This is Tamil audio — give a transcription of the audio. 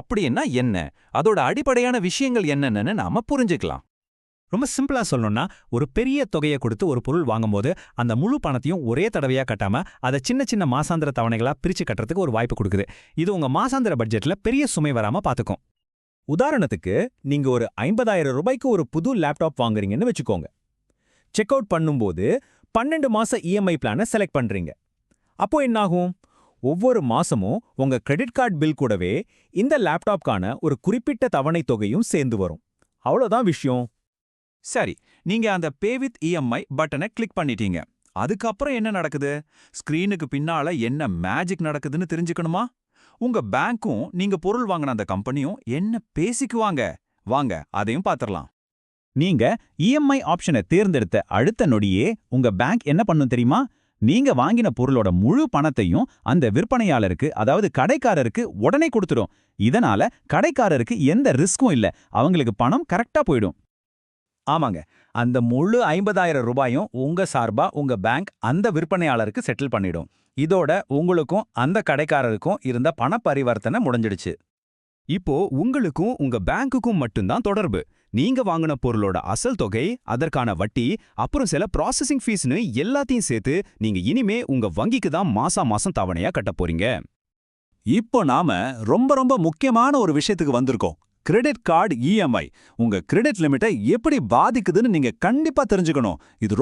அப்படின்னா என்ன? அதோட அடிப்படையான விஷயங்கள் என்னென்னு நாம புரிஞ்சுக்கலாம். ரொம்ப சிம்பிளா சொல்லணும்னா, ஒரு பெரிய தொகையை கொடுத்து ஒரு பொருள் வாங்கும்போது அந்த முழு பணத்தையும் ஒரே தடவையா கட்டாம அதை சின்ன சின்ன மாசாந்திர தவணைகளா பிரிச்சு கட்டுறதுக்கு ஒரு வாய்ப்பு கொடுக்குது. இது உங்க மாசாந்திர பட்ஜெட்ல பெரிய சுமை வராம பாத்துக்கும். உதாரணத்துக்கு, நீங்க ஒரு 50,000 ரூபாய்க்கு ஒரு புது லேப்டாப் வாங்குறீங்கன்னு வச்சுக்கோங்க. செக் அவுட் பண்ணும்போது 12 மாச இஎம்ஐ பிளானை செலக்ட் பண்றீங்க. அப்போ என்னாகும்? ஒவ்வொரு மாசமும் உங்க கிரெடிட் கார்டு பில் கூடவே இந்த லேப்டாப்கான ஒரு குறிப்பிட்ட தவணை தொகையும் சேர்ந்து வரும். அவ்வளோதான் விஷயம். சரி, நீங்க அந்த பே வித் இஎம்ஐ பட்டனை கிளிக் பண்ணிட்டீங்க. அதுக்கப்புறம் என்ன நடக்குது? ஸ்கிரீனுக்கு பின்னால என்ன மேஜிக் நடக்குதுன்னு தெரிஞ்சுக்கணுமா? உங்க பேங்க்கும் நீங்க பொருள் வாங்கின அந்த கம்பெனியும் என்ன பேசிக்குவாங்க? வாங்க அதையும் பாத்திரலாம். நீங்க இஎம்ஐ ஆப்ஷனை தேர்ந்தெடுத்த அடுத்த நொடியே உங்க பேங்க் என்ன பண்ணும் தெரியுமா? நீங்க வாங்கின பொருளோட முழு பணத்தையும் அந்த விற்பனையாளருக்கு, அதாவது கடைக்காரருக்கு உடனே கொடுத்துடும். இதனால கடைக்காரருக்கு எந்த ரிஸ்க்கும் இல்ல, அவங்களுக்கு பணம் கரெக்டா போயிடும். ஆமாங்க, அந்த முழு 50,000 ரூபாயும் உங்க சார்பா உங்க பேங்க் அந்த விற்பனையாளருக்கு செட்டில் பண்ணிடும். இதோட உங்களுக்கும் அந்த கடைக்காரருக்கும் இருந்த பண பரிவர்த்தனை முடிஞ்சிடுச்சு. இப்போ உங்களுக்கும் உங்க பேங்க்குக்கும் மட்டும்தான் தொடர்பு. நீங்க வாங்கின பொருளோட அசல் தொகை, அதற்கான வட்டி, அப்புறம் சில ப்ராசஸிங் ஃபீஸ்னு எல்லாத்தையும் சேர்த்து நீங்க இனிமே உங்க வங்கிக்கு தான் மாசம் தவணையா கட்ட போறீங்க. இப்போ நாம ரொம்ப முக்கியமான ஒரு விஷயத்துக்கு வந்திருக்கோம். கிரெடிட் கார்டு இஎம்ஐ உங்க கிரெடிட் லிமிட்டை எப்படி பாதிக்குதுன்னு நீங்க கண்டிப்பா தெரிஞ்சுக்கணும். இது